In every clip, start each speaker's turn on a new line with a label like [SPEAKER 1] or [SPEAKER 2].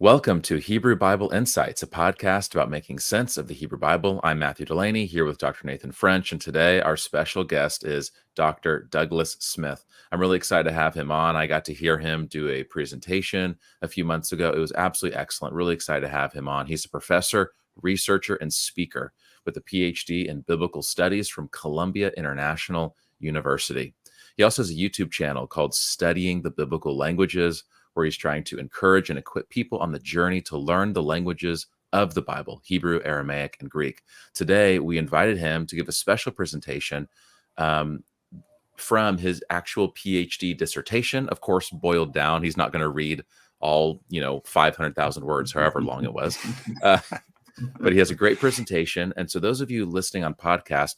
[SPEAKER 1] Welcome to Hebrew Bible Insights, a podcast about making sense of the Hebrew Bible. I'm Matthew Delaney here with Dr. Nathan French, and today our special guest is Dr. Douglas Smith. I'm really excited to have him on. I got to hear him do a presentation a few months ago. It was absolutely excellent. Really excited to have him on. He's a professor, researcher, and speaker with a PhD in biblical studies from Columbia International University. He also has a YouTube channel called Studying the Biblical Languages, where he's trying to encourage and equip people on the journey to learn the languages of the Bible, Hebrew, Aramaic, and Greek. Today, we invited him to give a special presentation from his actual PhD dissertation, of course, boiled down. He's not going to read all, 500,000 words, however long it was. But he has a great presentation. And so those of you listening on podcast,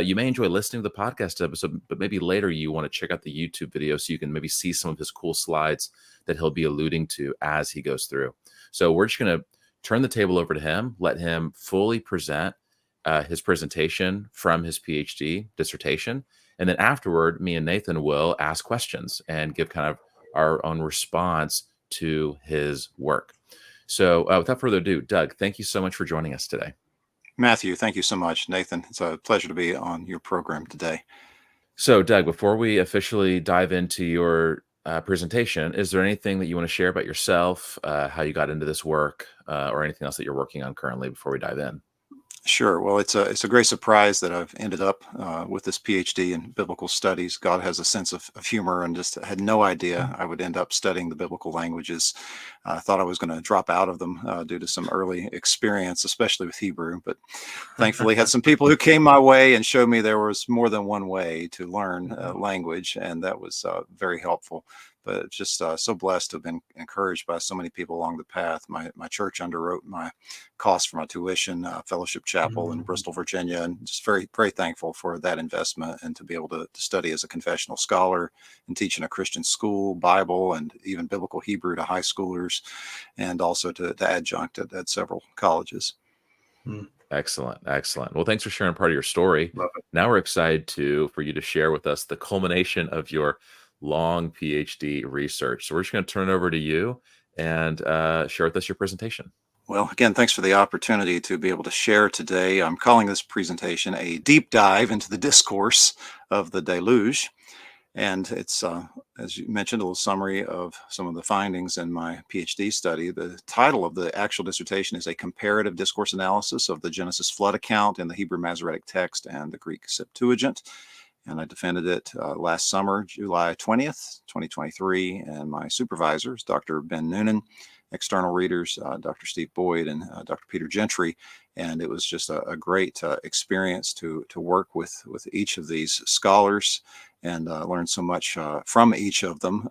[SPEAKER 1] you may enjoy listening to the podcast episode, but maybe later you want to check out the YouTube video so you can maybe see some of his cool slides that he'll be alluding to as he goes through. So we're just going to turn the table over to him, let him fully present his presentation from his PhD dissertation. And then afterward, me and Nathan will ask questions and give kind of our own response to his work. So without further ado, Doug, thank you so much for joining us today.
[SPEAKER 2] Matthew, thank you so much. Nathan, it's a pleasure to be on your program today.
[SPEAKER 1] So, Doug, before we officially dive into your presentation, is there anything that you want to share about yourself, how you got into this work, or anything else that you're working on currently before we dive in?
[SPEAKER 2] Sure. Well, it's a great surprise that I've ended up with this PhD in biblical studies. God has a sense of humor, and just had no idea I would end up studying the biblical languages. I thought I was going to drop out of them due to some early experience, especially with Hebrew. But thankfully, had some people who came my way and showed me there was more than one way to learn language, and that was very helpful. But just so blessed to have been encouraged by so many people along the path. My church underwrote my cost for my tuition, Fellowship Chapel in Bristol, Virginia, and just very, very thankful for that investment and to be able to study as a confessional scholar and teach in a Christian school, Bible, and even biblical Hebrew to high schoolers, and also to adjunct at several colleges.
[SPEAKER 1] Excellent. Well, thanks for sharing part of your story. Now we're excited for you to share with us the culmination of your long PhD research. So we're just going to turn it over to you and share with us your presentation.
[SPEAKER 2] Well, again, thanks for the opportunity to be able to share today. I'm calling this presentation a deep dive into the discourse of the Deluge. And it's, as you mentioned, a little summary of some of the findings in my PhD study. The title of the actual dissertation is A Comparative Discourse Analysis of the Genesis Flood Account in the Hebrew Masoretic Text and the Greek Septuagint. And I defended it last summer, July 20th, 2023. And my supervisors, Dr. Ben Noonan, external readers, Dr. Steve Boyd, and Dr. Peter Gentry. And it was just a great experience to work with each of these scholars and learn so much from each of them.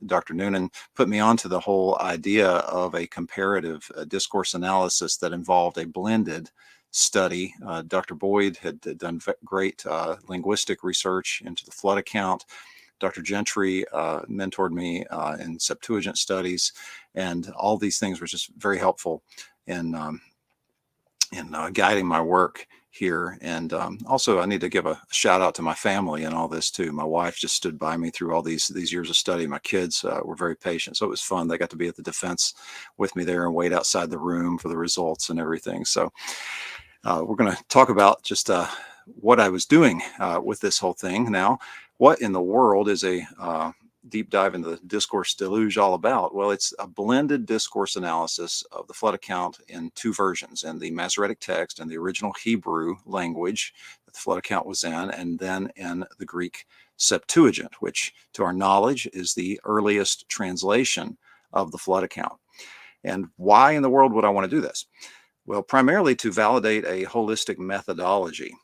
[SPEAKER 2] Dr. Noonan put me onto the whole idea of a comparative discourse analysis that involved a blended study. Dr. Boyd had done great linguistic research into the flood account. Dr. Gentry mentored me in Septuagint studies, and all these things were just very helpful in guiding my work here. And also, I need to give a shout out to my family and all this too. My wife just stood by me through all these years of study. My kids were very patient, so it was fun. They got to be at the defense with me there and wait outside the room for the results and everything. So we're going to talk about just what I was doing with this whole thing. Now, what in the world is a deep dive into the Discourse Deluge all about? Well, it's a blended discourse analysis of the flood account in two versions, in the Masoretic Text and the original Hebrew language that the flood account was in, and then in the Greek Septuagint, which to our knowledge is the earliest translation of the flood account. And why in the world would I want to do this? Well, primarily to validate a holistic methodology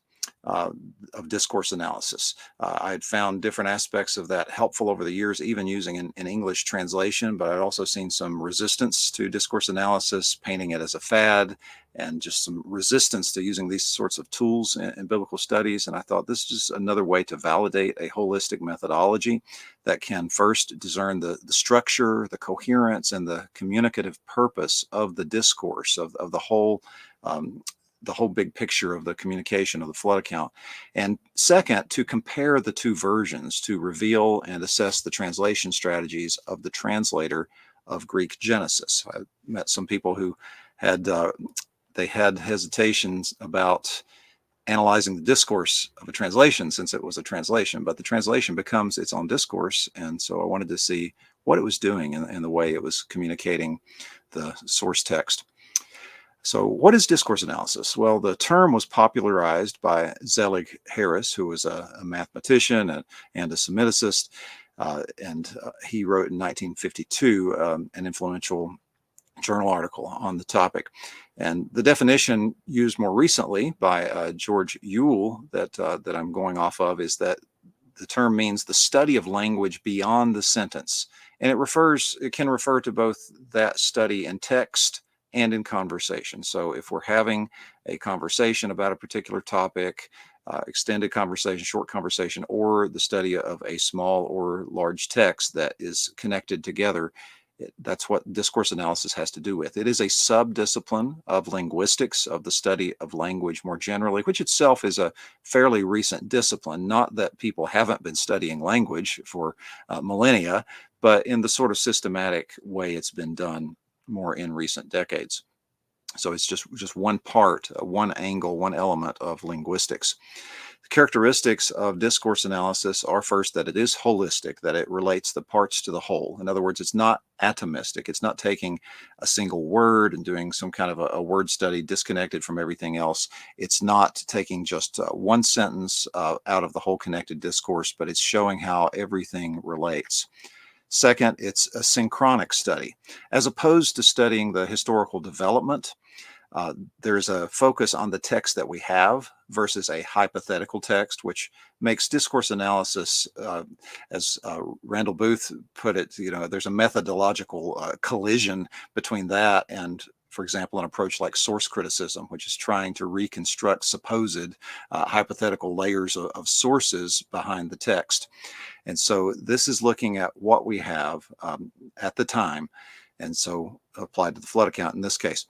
[SPEAKER 2] of discourse analysis. I had found different aspects of that helpful over the years, even using an English translation, but I'd also seen some resistance to discourse analysis, painting it as a fad, and just some resistance to using these sorts of tools in biblical studies. And I thought this is just another way to validate a holistic methodology that can first discern the structure, the coherence, and the communicative purpose of the discourse, of the whole big picture of the communication of the flood account. And second, to compare the two versions, to reveal and assess the translation strategies of the translator of Greek Genesis. I met some people who had they had hesitations about analyzing the discourse of a translation since it was a translation, but the translation becomes its own discourse. And so I wanted to see what it was doing in the way it was communicating the source text. So what is discourse analysis? Well, the term was popularized by Zelig Harris, who was a mathematician and a Semiticist, and he wrote in 1952 an influential journal article on the topic. And the definition used more recently by George Yule that I'm going off of is that the term means the study of language beyond the sentence. And it can refer to both that study in text and in conversation. So if we're having a conversation about a particular topic, extended conversation, short conversation, or the study of a small or large text that is connected together, that's what discourse analysis has to do with. It is a subdiscipline of linguistics, of the study of language more generally, which itself is a fairly recent discipline. Not that people haven't been studying language for millennia, but in the sort of systematic way it's been done more in recent decades. So it's just one part, one angle, one element of linguistics. The characteristics of discourse analysis are first that it is holistic, that it relates the parts to the whole. In other words, it's not atomistic. It's not taking a single word and doing some kind of a word study disconnected from everything else. It's not taking just one sentence out of the whole connected discourse, but it's showing how everything relates. Second, it's a synchronic study. As opposed to studying the historical development, there's a focus on the text that we have versus a hypothetical text, which makes discourse analysis, as Randall Booth put it, there's a methodological collision between that and, for example, an approach like source criticism, which is trying to reconstruct supposed hypothetical layers of sources behind the text. And so this is looking at what we have at the time, and so applied to the flood account in this case.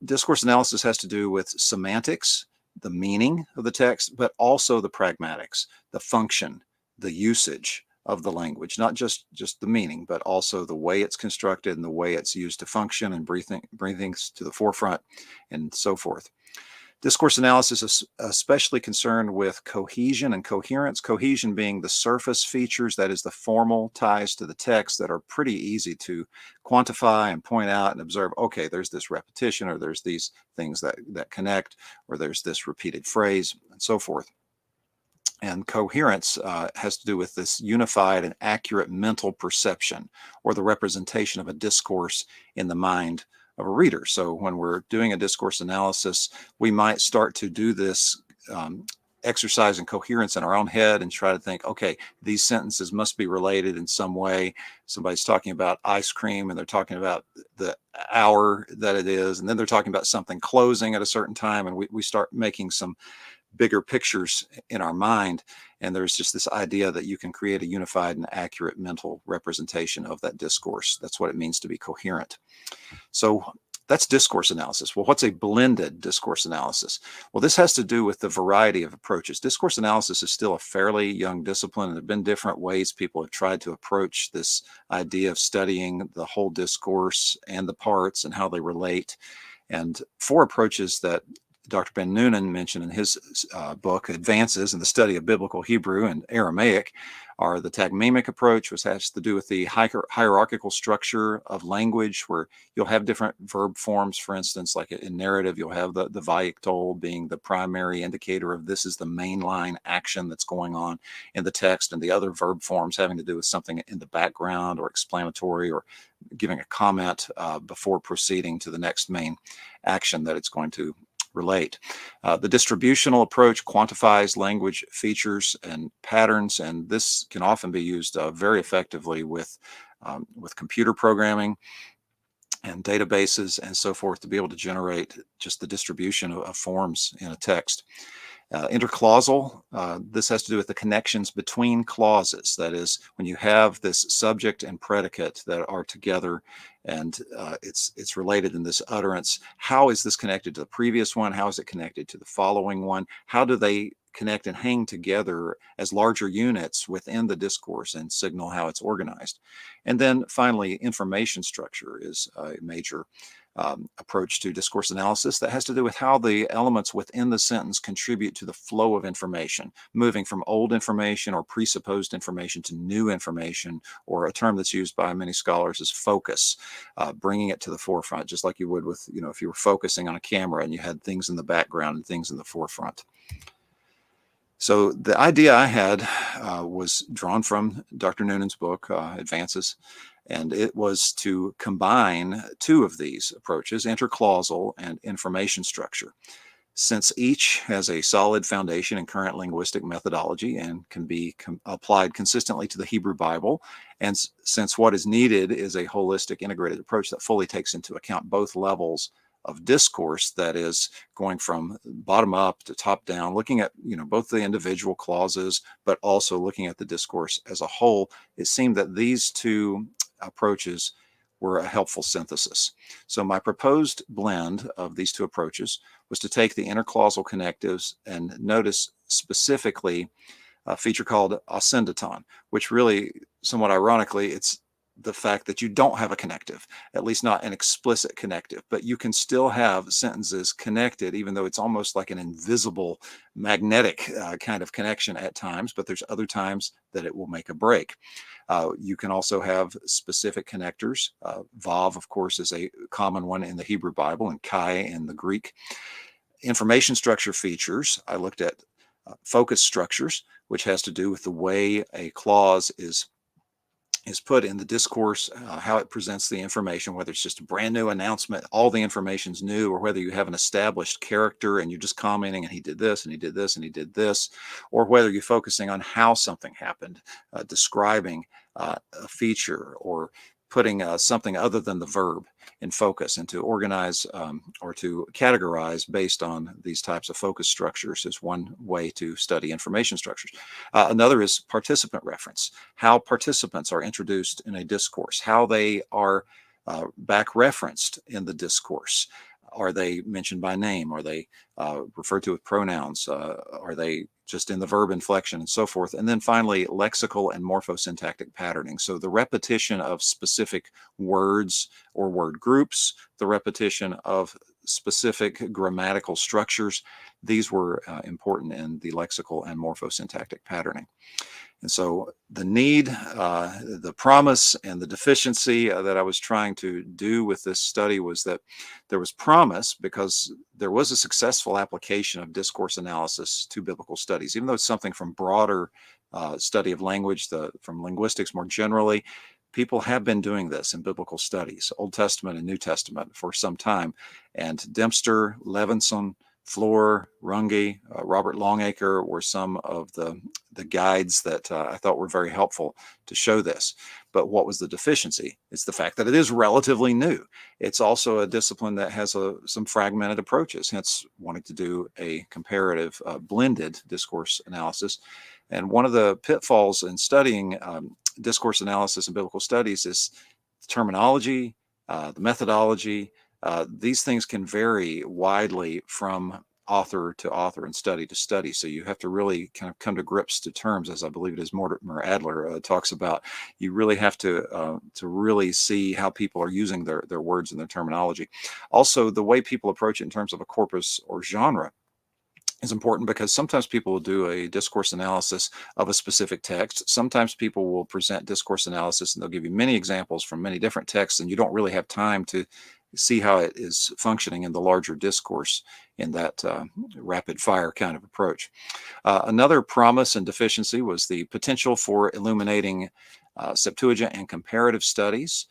[SPEAKER 2] Discourse analysis has to do with semantics, the meaning of the text, but also the pragmatics, the function, the usage of the language, not just the meaning, but also the way it's constructed and the way it's used to function and bring things to the forefront and so forth. Discourse analysis is especially concerned with cohesion and coherence. Cohesion being the surface features, that is the formal ties to the text that are pretty easy to quantify and point out and observe. Okay, there's this repetition, or there's these things that connect, or there's this repeated phrase, and so forth. And coherence has to do with this unified and accurate mental perception, or the representation of a discourse in the mind of a reader. So when we're doing a discourse analysis, we might start to do this exercise in coherence in our own head and try to think, okay, these sentences must be related in some way. Somebody's talking about ice cream and they're talking about the hour that it is, and then they're talking about something closing at a certain time, and we start making some bigger pictures in our mind. And there's just this idea that you can create a unified and accurate mental representation of that discourse. That's what it means to be coherent. So that's discourse analysis. Well, what's a blended discourse analysis? Well, this has to do with the variety of approaches. Discourse analysis is still a fairly young discipline, and there have been different ways people have tried to approach this idea of studying the whole discourse and the parts and how they relate. And four approaches that Dr. Ben Noonan mentioned in his book, Advances in the Study of Biblical Hebrew and Aramaic, are the tagmemic approach, which has to do with the hierarchical structure of language, where you'll have different verb forms. For instance, like in narrative, you'll have the vayikol being the primary indicator of this is the mainline action that's going on in the text, and the other verb forms having to do with something in the background or explanatory or giving a comment before proceeding to the next main action that it's going to relate. The distributional approach quantifies language features and patterns, and this can often be used very effectively with computer programming and databases and so forth to be able to generate just the distribution of forms in a text. Interclausal, this has to do with the connections between clauses. That is, when you have this subject and predicate that are together and it's related in this utterance, how is this connected to the previous one? How is it connected to the following one? How do they connect and hang together as larger units within the discourse and signal how it's organized. And then finally, information structure is a major approach to discourse analysis that has to do with how the elements within the sentence contribute to the flow of information, moving from old information or presupposed information to new information, or a term that's used by many scholars is focus, bringing it to the forefront, just like you would with, if you were focusing on a camera and you had things in the background and things in the forefront. So the idea I had was drawn from Dr. Noonan's book, Advances, and it was to combine two of these approaches, interclausal and information structure. Since each has a solid foundation in current linguistic methodology and can be applied consistently to the Hebrew Bible, and since what is needed is a holistic integrated approach that fully takes into account both levels of discourse, that is going from bottom up to top down, looking at both the individual clauses, but also looking at the discourse as a whole, it seemed that these two approaches were a helpful synthesis. So my proposed blend of these two approaches was to take the interclausal connectives and notice specifically a feature called ascendaton, which really, somewhat ironically, it's the fact that you don't have a connective, at least not an explicit connective, but you can still have sentences connected, even though it's almost like an invisible magnetic kind of connection at times, but there's other times that it will make a break. You can also have specific connectors. Vav, of course, is a common one in the Hebrew Bible, and Chi in the Greek. Information structure features, I looked at focus structures, which has to do with the way a clause is put in the discourse, how it presents the information, whether it's just a brand new announcement, all the information's new, or whether you have an established character and you're just commenting and he did this and he did this and he did this, or whether you're focusing on how something happened, describing a feature, or putting something other than the verb in focus, and to organize or to categorize based on these types of focus structures is one way to study information structures. Another is participant reference, how participants are introduced in a discourse, how they are back referenced in the discourse. Are they mentioned by name? Are they referred to with pronouns? Are they just in the verb inflection, and so forth? And then finally, lexical and morphosyntactic patterning. So the repetition of specific words or word groups, the repetition of specific grammatical structures, these were important in the lexical and morphosyntactic patterning. And so the need, the promise, and the deficiency that I was trying to do with this study was that there was promise because there was a successful application of discourse analysis to biblical studies, even though it's something from broader study of language, from linguistics more generally. People have been doing this in biblical studies, Old Testament and New Testament, for some time. And Dempster, Levinson, Floor, Runge, Robert Longacre were some of the guides that I thought were very helpful to show this. But what was the deficiency? It's the fact that it is relatively new. It's also a discipline that has some fragmented approaches, hence wanting to do a comparative blended discourse analysis. And one of the pitfalls in studying discourse analysis in biblical studies is terminology, the methodology. These things can vary widely from author to author and study to study. So you have to really kind of come to grips to terms, as I believe it is Mortimer Adler talks about. You really have to really see how people are using their words and their terminology. Also, the way people approach it in terms of a corpus or genre is important, because sometimes people will do a discourse analysis of a specific text. Sometimes people will present discourse analysis and they'll give you many examples from many different texts, and you don't really have time to see how it is functioning in the larger discourse in that rapid fire kind of approach. Another promise and deficiency was the potential for illuminating Septuagint and comparative studies.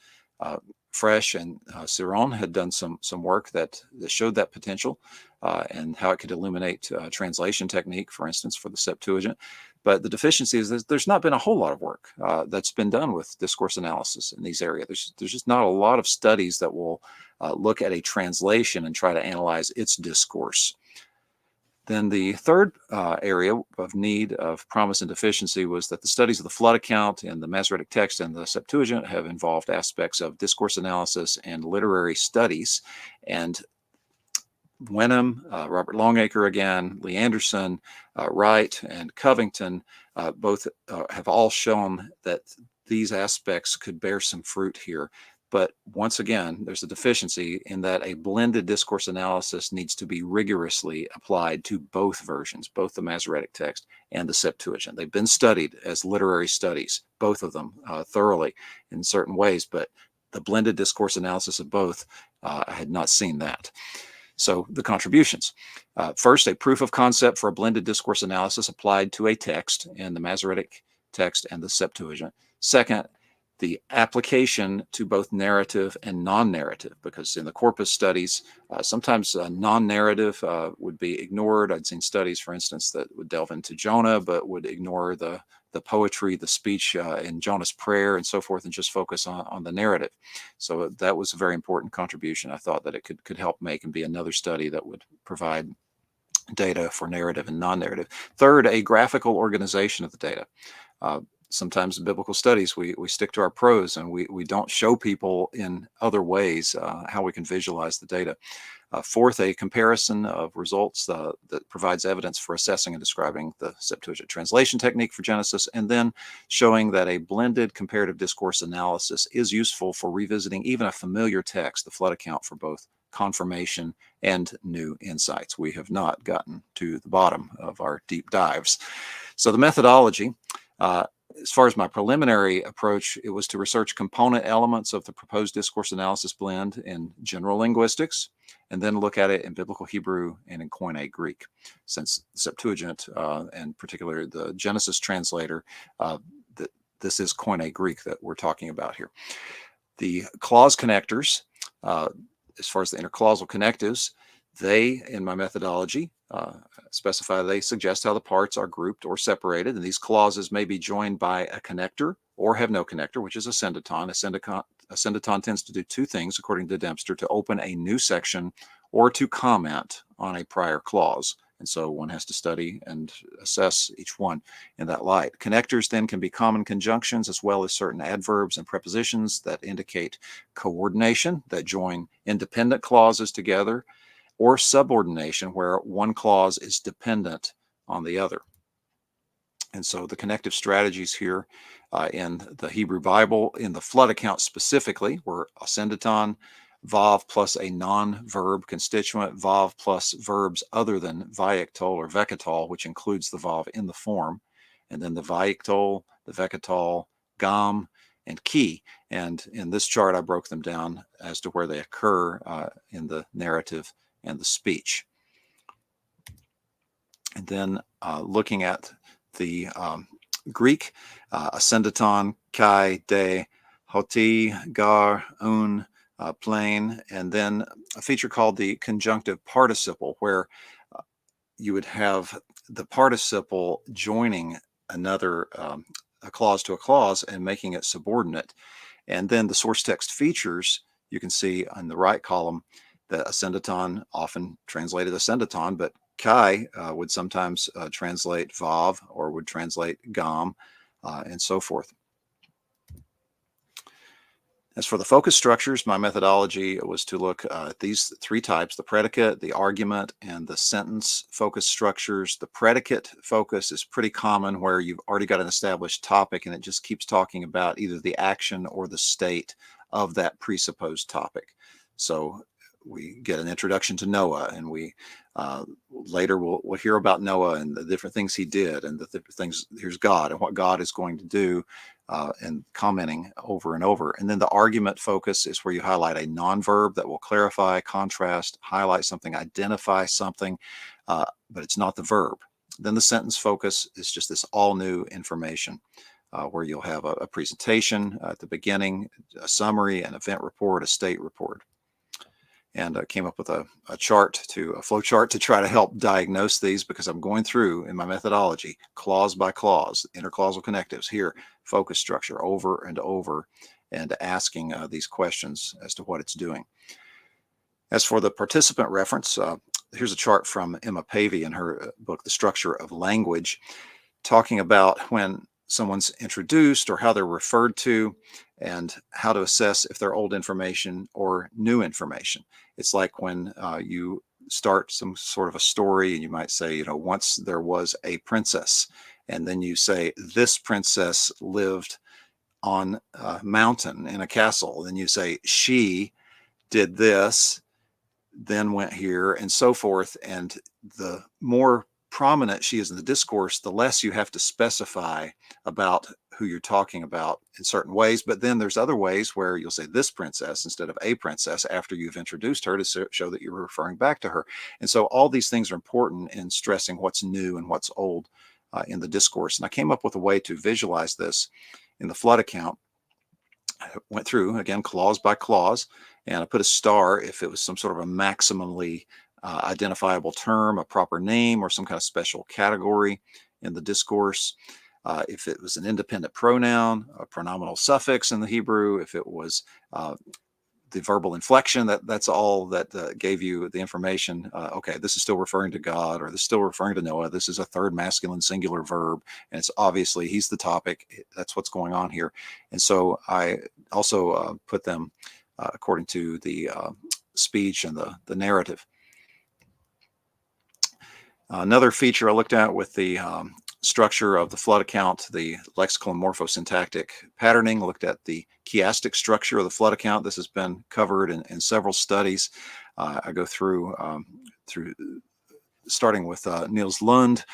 [SPEAKER 2] Fresh and Ciron had done some work that showed that potential and how it could illuminate translation technique, for instance, for the Septuagint. But the deficiency is that there's not been a whole lot of work that's been done with discourse analysis in these areas. There's just not a lot of studies that will look at a translation and try to analyze its discourse. Then the third area of need of promise and deficiency was that the studies of the flood account and the Masoretic Text and the Septuagint have involved aspects of discourse analysis and literary studies. And Wenham, Robert Longacre again, Lee Anderson, Wright, and Covington both have all shown that these aspects could bear some fruit here. But once again, there's a deficiency in that a blended discourse analysis needs to be rigorously applied to both versions, both the Masoretic Text and the Septuagint. They've been studied as literary studies, both of them thoroughly in certain ways, but the blended discourse analysis of both, I had not seen that. So the contributions. First, a proof of concept for a blended discourse analysis applied to a text in the Masoretic Text and the Septuagint. Second, the application to both narrative and non-narrative, because in the corpus studies, sometimes non-narrative would be ignored. I'd seen studies, for instance, that would delve into Jonah, but would ignore the poetry, the speech in Jonah's prayer and so forth, and just focus on the narrative. So that was a very important contribution. I thought that it could help make and be another study that would provide data for narrative and non-narrative. Third, a graphical organization of the data. Sometimes in biblical studies, we stick to our prose and we don't show people in other ways how we can visualize the data. Fourth, a comparison of results that provides evidence for assessing and describing the Septuagint translation technique for Genesis, and then showing that a blended comparative discourse analysis is useful for revisiting even a familiar text, the flood account, for both confirmation and new insights. We have not gotten to the bottom of our deep dives. So the methodology, as far as my preliminary approach, it was to research component elements of the proposed discourse analysis blend in general linguistics, and then look at it in biblical Hebrew and in Koine Greek. Since Septuagint, and particularly the Genesis translator, this is Koine Greek that we're talking about here. The clause connectors, as far as the interclausal connectives, they, in my methodology, they suggest how the parts are grouped or separated, and these clauses may be joined by a connector or have no connector, which is a senditon. A senditon tends to do two things, according to Dempster: to open a new section or to comment on a prior clause. And so one has to study and assess each one in that light. Connectors then can be common conjunctions, as well as certain adverbs and prepositions that indicate coordination, that join independent clauses together, or subordination, where one clause is dependent on the other. And so the connective strategies here in the Hebrew Bible, in the flood account specifically, were a senditon, vav plus a non-verb constituent, vav plus verbs other than vayiktol or vekatol, which includes the vav in the form, and then the vayiktol, the vekatol, gam, and ki. And in this chart, I broke them down as to where they occur in the narrative and the speech. And then looking at the Greek, ascendaton, kai, de, hoti, gar, un, plain, and then a feature called the conjunctive participle, where you would have the participle joining another a clause to a clause and making it subordinate. And then the source text features, you can see on the right column, the ascendaton, often translated ascendaton, but kai would sometimes translate vav or would translate gam, and so forth. As for the focus structures, my methodology was to look at these three types: the predicate, the argument, and the sentence focus structures. The predicate focus is pretty common, where you've already got an established topic and it just keeps talking about either the action or the state of that presupposed topic. So we get an introduction to Noah, and we later we'll hear about Noah and the different things he did, and the different things. Here's God and what God is going to do, and commenting over and over. And then the argument focus is where you highlight a non-verb that will clarify, contrast, highlight something, identify something, but it's not the verb. Then the sentence focus is just this all new information, where you'll have a presentation at the beginning, a summary, an event report, a state report. And I came up with a flow chart to try to help diagnose these, because I'm going through in my methodology clause by clause, interclausal connectives here, focus structure over and over, and asking these questions as to what it's doing. As for the participant reference, here's a chart from Emma Pavey in her book, The Structure of Language, talking about when someone's introduced or how they're referred to, and how to assess if they're old information or new information. It's like when you start some sort of a story, and you might say, once there was a princess, and then you say, this princess lived on a mountain in a castle. Then you say, she did this, then went here, and so forth. And the more prominent she is in the discourse, the less you have to specify about who you're talking about in certain ways. But then there's other ways where you'll say this princess instead of a princess after you've introduced her to show that you're referring back to her. And so all these things are important in stressing what's new and what's old in the discourse. And I came up with a way to visualize this in the flood account. I went through, again, clause by clause, and I put a star if it was some sort of a maximally identifiable term, a proper name, or some kind of special category in the discourse. If it was an independent pronoun, a pronominal suffix in the Hebrew, if it was the verbal inflection, that's all that gave you the information. Okay, this is still referring to God, or this is still referring to Noah. This is a third masculine singular verb, and it's obviously he's the topic. That's what's going on here. And so I also put them according to the speech and the narrative. Another feature I looked at with the structure of the flood account, the lexical and morphosyntactic patterning, looked at the chiastic structure of the flood account. This has been covered in several studies. I go through starting with Niels Lund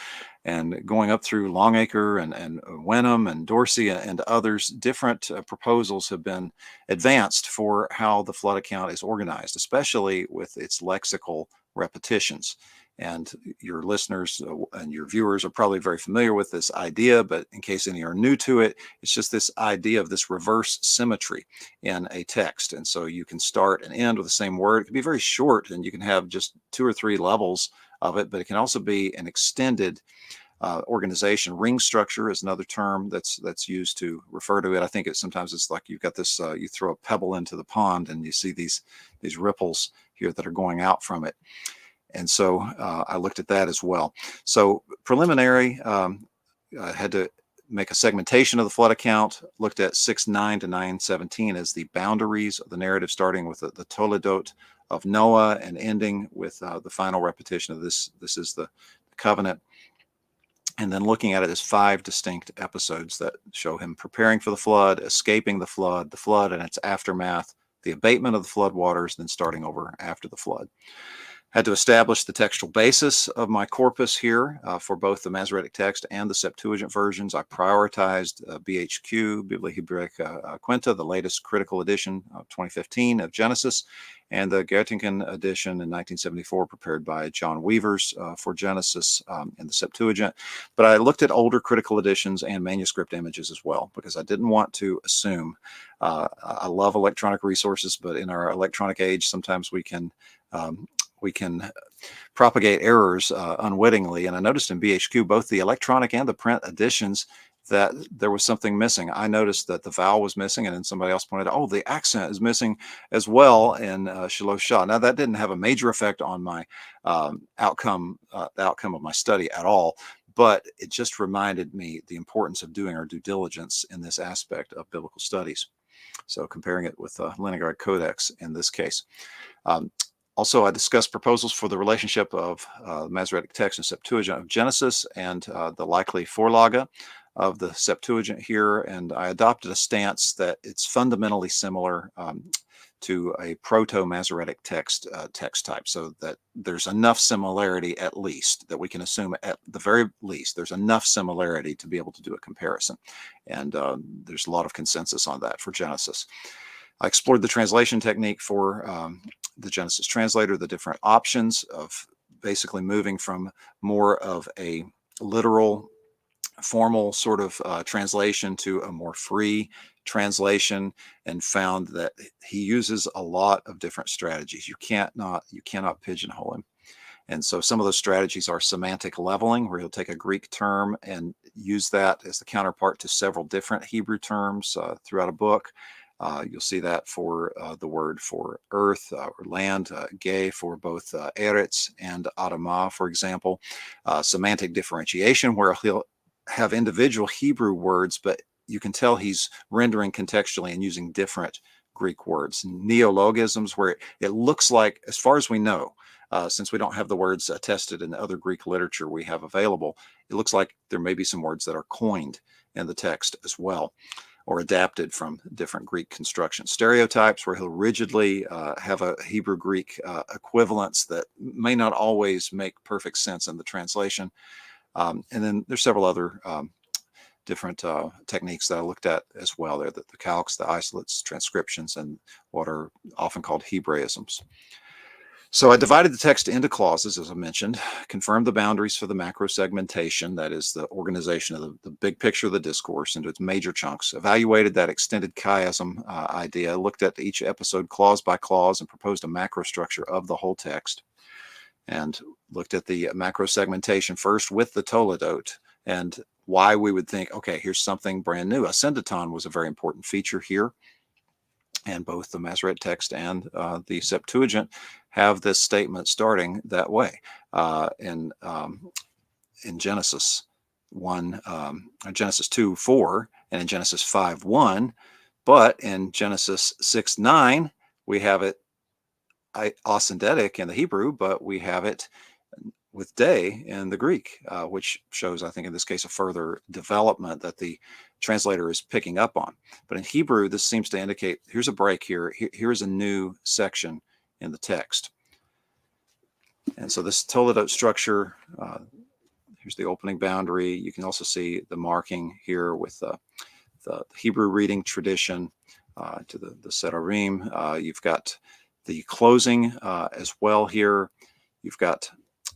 [SPEAKER 2] and going up through Longacre and Wenham and Dorsey and others. Different proposals have been advanced for how the flood account is organized, especially with its lexical repetitions. And your listeners and your viewers are probably very familiar with this idea, but in case any are new to it, it's just this idea of this reverse symmetry in a text. And so you can start and end with the same word. It can be very short, and you can have just 2 or 3 levels of it, but it can also be an extended organization. Ring structure is another term that's used to refer to it. I think sometimes it's like you've got this, you throw a pebble into the pond and you see these ripples here that are going out from it. And so I looked at that as well. So preliminary, I had to make a segmentation of the flood account, looked at 6:9 to 9:17 as the boundaries of the narrative, starting with the Toledot of Noah and ending with the final repetition of this. This is the covenant. And then looking at it as 5 distinct episodes that show him preparing for the flood, escaping the flood and its aftermath, the abatement of the flood waters, then starting over after the flood. Had to establish the textual basis of my corpus here for both the Masoretic Text and the Septuagint versions. I prioritized BHQ, Biblia Hebraica Quinta, the latest critical edition of 2015 of Genesis, and the Göttingen edition in 1974 prepared by John Weavers for Genesis in the Septuagint. But I looked at older critical editions and manuscript images as well, because I didn't want to assume. I love electronic resources, but in our electronic age, sometimes we can propagate errors unwittingly. And I noticed in BHQ, both the electronic and the print editions, that there was something missing. I noticed that the vowel was missing, and then somebody else pointed out, oh, the accent is missing as well in Shalosh Shah. Now, that didn't have a major effect on my the outcome of my study at all, but it just reminded me the importance of doing our due diligence in this aspect of biblical studies. So comparing it with the Leningrad Codex in this case. Also, I discussed proposals for the relationship of Masoretic Text and Septuagint of Genesis and the likely Vorlage of the Septuagint here. And I adopted a stance that it's fundamentally similar to a Proto-Masoretic text type, so that there's enough similarity, at least, that we can assume at the very least there's enough similarity to be able to do a comparison. And there's a lot of consensus on that for Genesis. I explored the translation technique for the Genesis translator, the different options of basically moving from more of a literal, formal sort of translation to a more free translation, and found that he uses a lot of different strategies. You cannot pigeonhole him. And so some of those strategies are semantic leveling, where he'll take a Greek term and use that as the counterpart to several different Hebrew terms throughout a book. You'll see that for the word for earth or land, gay for both eretz and adamah, for example. Semantic differentiation, where he'll have individual Hebrew words, but you can tell he's rendering contextually and using different Greek words. Neologisms, where it looks like, as far as we know, since we don't have the words attested in the other Greek literature we have available, it looks like there may be some words that are coined in the text as well, or adapted from different Greek constructions. Stereotypes, where he'll rigidly have a Hebrew Greek equivalence that may not always make perfect sense in the translation. And then there's several other different techniques that I looked at as well. They're the calques, the isolates, transcriptions, and what are often called Hebraisms. So I divided the text into clauses, as I mentioned, confirmed the boundaries for the macro segmentation, that is the organization of the big picture of the discourse into its major chunks, evaluated that extended chiasm idea, looked at each episode clause by clause and proposed a macro structure of the whole text, and looked at the macro segmentation first with the toledot and why we would think, okay, here's something brand new. Ascendaton was a very important feature here. And both the Masoretic text and the Septuagint have this statement starting that way in Genesis 1, Genesis 2:4, and in Genesis 5:1. But in Genesis 6:9, we have it ascendetic in the Hebrew, but we have it with day in the Greek, which shows, I think, in this case, a further development that the translator is picking up on. But in Hebrew, this seems to indicate here's a break here. Here's a new section in the text. And so this toledot structure, here's the opening boundary. You can also see the marking here with the Hebrew reading tradition to the Serarim. You've got the closing as well here. You've got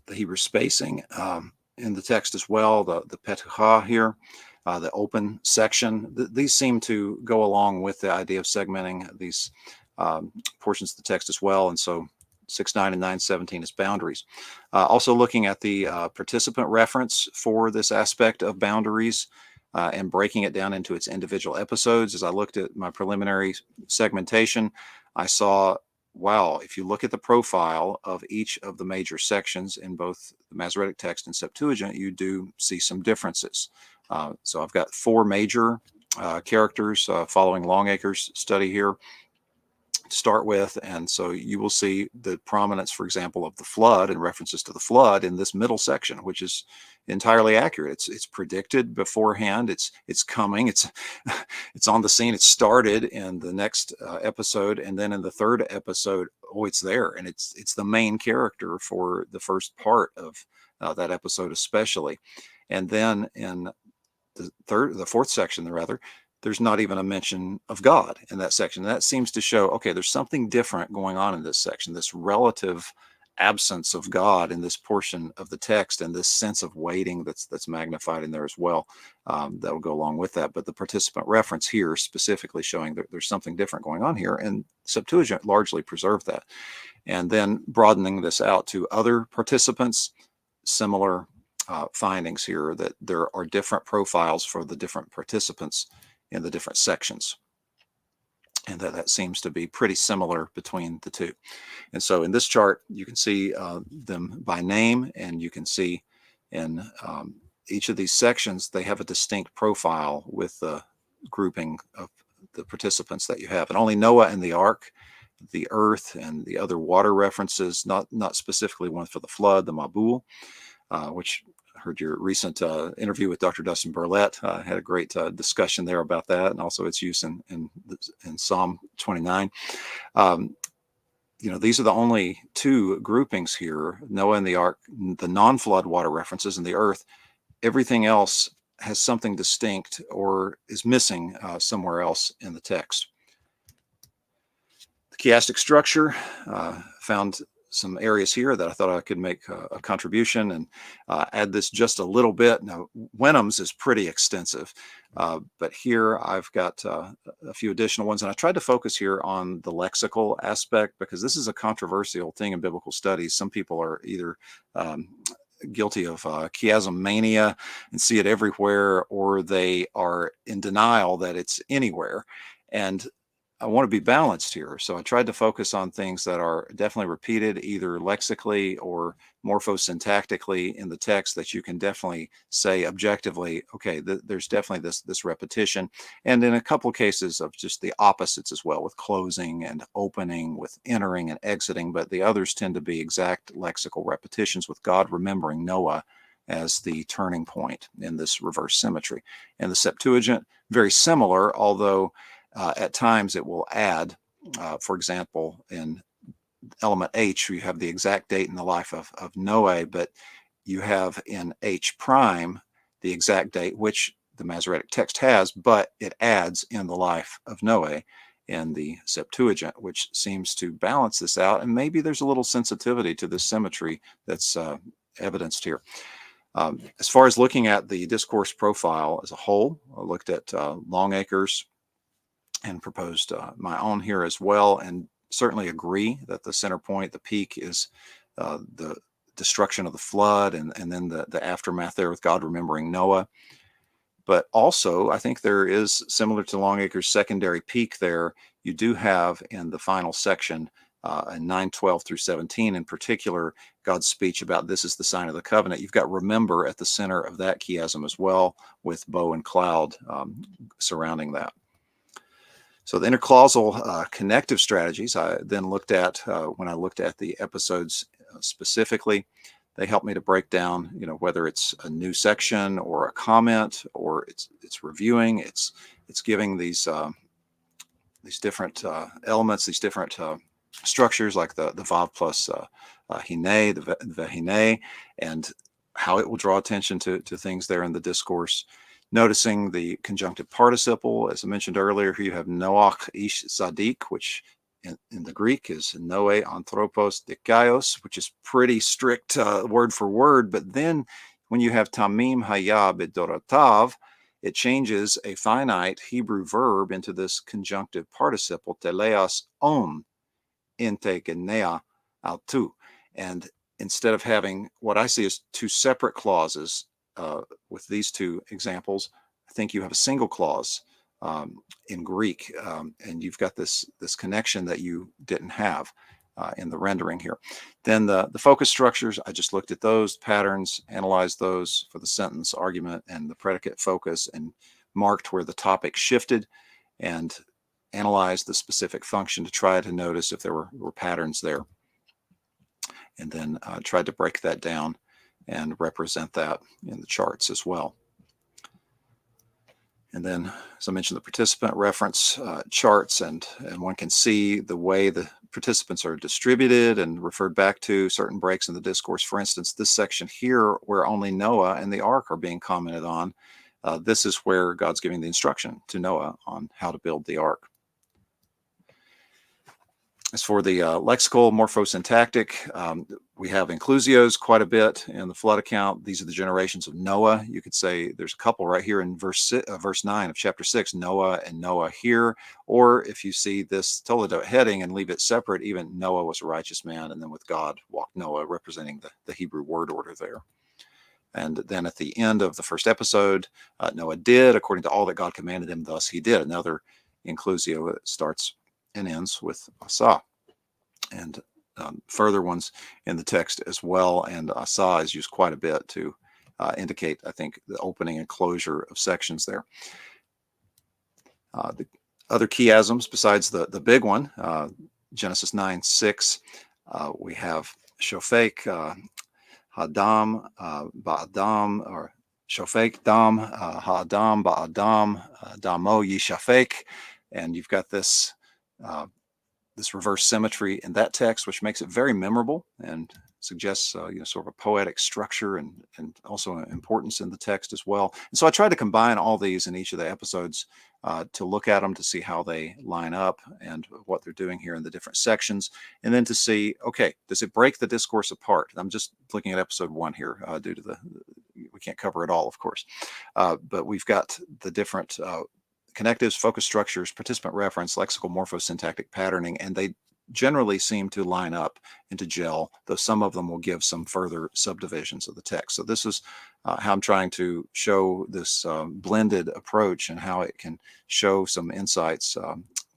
[SPEAKER 2] the Hebrew spacing in the text as well, the petucha here, the open section. These seem to go along with the idea of segmenting these portions of the text as well. And so 6:9 and 9:17 is boundaries. Also looking at the participant reference for this aspect of boundaries and breaking it down into its individual episodes. As I looked at my preliminary segmentation, I saw, wow, if you look at the profile of each of the major sections in both the Masoretic text and Septuagint, you do see some differences. So I've got 4 major characters following Longacre's study here to start with. And so you will see the prominence, for example, of the flood and references to the flood in this middle section, which is entirely accurate. It's predicted beforehand. It's coming. It's on the scene. It started in the next episode, and then in the third episode, oh, it's there, and it's the main character for the first part of that episode, especially. And then in the fourth section, rather, there's not even a mention of God in that section. And that seems to show, okay, there's something different going on in this section, this relative absence of God in this portion of the text, and this sense of waiting that's magnified in there as well. That will go along with that. But the participant reference here specifically showing that there's something different going on here, and Septuagint largely preserved that. And then broadening this out to other participants, similar findings here, that there are different profiles for the different participants in the different sections, and that seems to be pretty similar between the two. And so in this chart, you can see them by name, and you can see in each of these sections, they have a distinct profile with the grouping of the participants that you have. And only Noah and the ark, the earth, and the other water references, not specifically one for the flood, the Mabul, which I heard your recent interview with Dr. Dustin Burlett. Had a great discussion there about that, and also its use in Psalm 29. These are the only 2 groupings here: Noah and the ark, the non-flood water references, and the earth. Everything else has something distinct or is missing somewhere else in the text. The chiastic structure, found some areas here that I thought I could make a contribution and add this just a little bit. Now, Wenham's is pretty extensive, but here I've got a few additional ones, and I tried to focus here on the lexical aspect, because this is a controversial thing in biblical studies. Some people are either guilty of chiasm mania and see it everywhere, or they are in denial that it's anywhere. And I want to be balanced here. So I tried to focus on things that are definitely repeated either lexically or morphosyntactically in the text that you can definitely say objectively, okay, there's definitely this repetition. And in a couple of cases of just the opposites as well, with closing and opening, with entering and exiting, but the others tend to be exact lexical repetitions, with God remembering Noah as the turning point in this reverse symmetry. And the Septuagint, very similar, although at times it will add, for example, in element H, you have the exact date in the life of Noah, but you have in H prime the exact date, which the Masoretic text has, but it adds in the life of Noah in the Septuagint, which seems to balance this out. And maybe there's a little sensitivity to this symmetry that's evidenced here. As far as looking at the discourse profile as a whole, I looked at Longacre's and proposed my own here as well, and certainly agree that the center point, the peak, is the destruction of the flood, and then the aftermath there with God remembering Noah. But also, I think there is, similar to Longacre's secondary peak there, you do have in the final section, in 9:12 through 17 in particular, God's speech about this is the sign of the covenant. You've got remember at the center of that chiasm as well, with bow and cloud surrounding that. So the interclausal connective strategies I then looked at when I looked at the episodes specifically. They help me to break down, whether it's a new section or a comment, or it's reviewing, it's giving these different elements, these different structures, like the vav plus hine, the vehine, and how it will draw attention to things there in the discourse. Noticing the conjunctive participle, as I mentioned earlier, here you have Noach ish zadik, which in the Greek is Noe anthropos dikaios, which is pretty strict word for word. But then when you have Tamim Hayab Bedoratav, it changes a finite Hebrew verb into this conjunctive participle, teleas on inte genea altu. And instead of having what I see as two separate clauses with these two examples, I think you have a single clause in Greek, and you've got this connection that you didn't have in the rendering here. Then the focus structures, I just looked at those patterns, analyzed those for the sentence, argument, and the predicate focus, and marked where the topic shifted, and analyzed the specific function to try to notice if there were patterns there. And then tried to break that down and represent that in the charts as well. And then, as I mentioned, the participant reference charts, and one can see the way the participants are distributed and referred back to certain breaks in the discourse. For instance, this section here, where only Noah and the ark are being commented on, this is where God's giving the instruction to Noah on how to build the ark. As for the lexical morphosyntactic, we have inclusios quite a bit in the flood account. These are the generations of Noah. You could say there's a couple right here in verse 9 of chapter 6, Noah and Noah here. Or if you see this Toledot heading and leave it separate, even Noah was a righteous man, and then with God walked Noah, representing the Hebrew word order there. And then at the end of the first episode, Noah did according to all that God commanded him, thus he did. Another inclusio that starts and ends with Asa, and further ones in the text as well. And Asa is used quite a bit to indicate, I think, the opening and closure of sections there. The other chiasms besides the big one, Genesis 9:6, we have Shofek, Hadam, Ba'adam, or Shofek Dam, Ha'adam, Ba'adam, Damo Yishafek, and you've got this reverse symmetry in that text, which makes it very memorable and suggests sort of a poetic structure and also an importance in the text as well. And so I tried to combine all these in each of the episodes to look at them, to see how they line up and what they're doing here in the different sections, and then to see, okay, does it break the discourse apart? I'm just looking at episode 1 here due to we can't cover it all, of course, but we've got the different connectives, focus structures, participant reference, lexical morphosyntactic patterning, and they generally seem to line up and to gel, though some of them will give some further subdivisions of the text. So this is how I'm trying to show this blended approach and how it can show some insights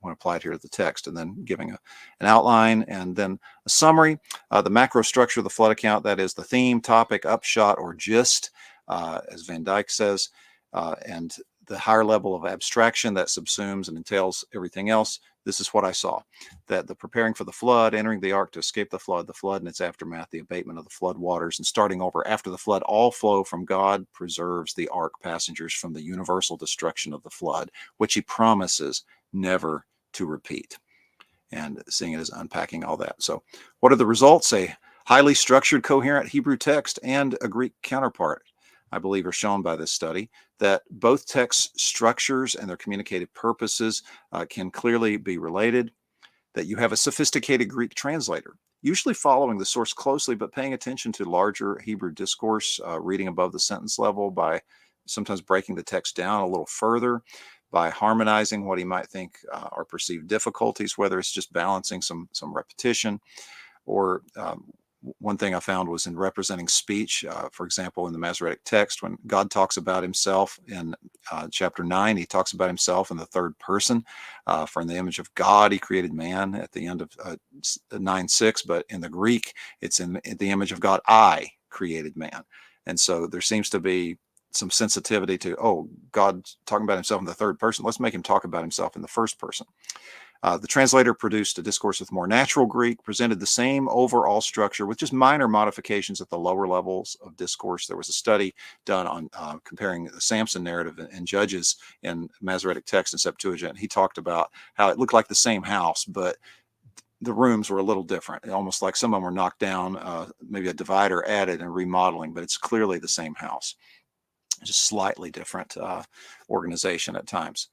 [SPEAKER 2] when applied here to the text, and then giving an outline and then a summary. The macro structure of the flood account, that is the theme, topic, upshot, or gist, as Van Dyke says, and the higher level of abstraction that subsumes and entails everything else. This is what I saw, that the preparing for the flood, entering the ark to escape the flood and its aftermath, the abatement of the flood waters, and starting over after the flood, all flow from God preserves the ark passengers from the universal destruction of the flood, which he promises never to repeat. And seeing it as unpacking all that. So what are the results? A highly structured, coherent Hebrew text and a Greek counterpart, I believe, are shown by this study, that both text structures and their communicative purposes can clearly be related, that you have a sophisticated Greek translator, usually following the source closely, but paying attention to larger Hebrew discourse, reading above the sentence level by sometimes breaking the text down a little further, by harmonizing what he might think are perceived difficulties, whether it's just balancing some repetition, or one thing I found was in representing speech. For example, in the Masoretic Text, when God talks about himself in chapter 9, he talks about himself in the third person. For in the image of God, he created man at the end of 9:6, but in the Greek, it's in the image of God, I created man. And so there seems to be some sensitivity to, oh, God talking about himself in the third person. Let's make him talk about himself in the first person. The translator produced a discourse with more natural Greek, presented the same overall structure with just minor modifications at the lower levels of discourse. There was a study done on comparing the Samson narrative and Judges in Masoretic Text and Septuagint. He talked about how it looked like the same house, but the rooms were a little different, almost like some of them were knocked down, maybe a divider added and remodeling, but it's clearly the same house, just slightly different organization at times.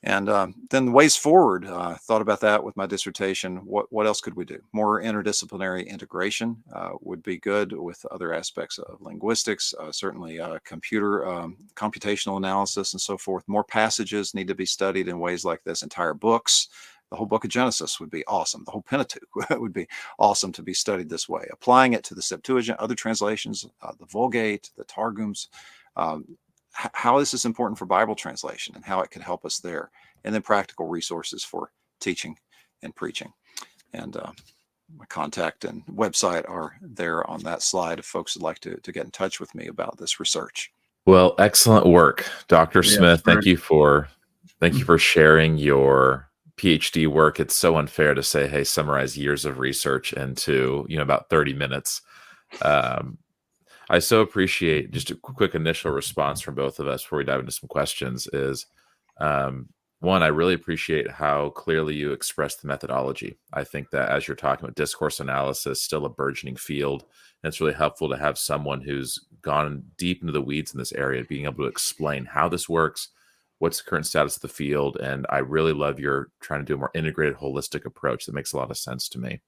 [SPEAKER 2] And then the ways forward, thought about that with my dissertation. What else could we do? More interdisciplinary integration would be good with other aspects of linguistics, certainly computational analysis and so forth. More passages need to be studied in ways like this. Entire books, the whole book of Genesis would be awesome. The whole Pentateuch would be awesome to be studied this way. Applying it to the Septuagint, other translations, the Vulgate, the Targums, how this is important for Bible translation and how it can help us there, and then practical resources for teaching and preaching. And my contact and website are there on that slide if folks would like to get in touch with me about this research.
[SPEAKER 1] Well, excellent work, Dr. Smith. Thank you for sharing your PhD work. It's so unfair to say, hey, summarize years of research into about 30 minutes. I so appreciate just a quick initial response from both of us before we dive into some questions is, one, I really appreciate how clearly you express the methodology. I think that as you're talking about discourse analysis, still a burgeoning field, and it's really helpful to have someone who's gone deep into the weeds in this area, being able to explain how this works, what's the current status of the field. And I really love your trying to do a more integrated, holistic approach that makes a lot of sense to me.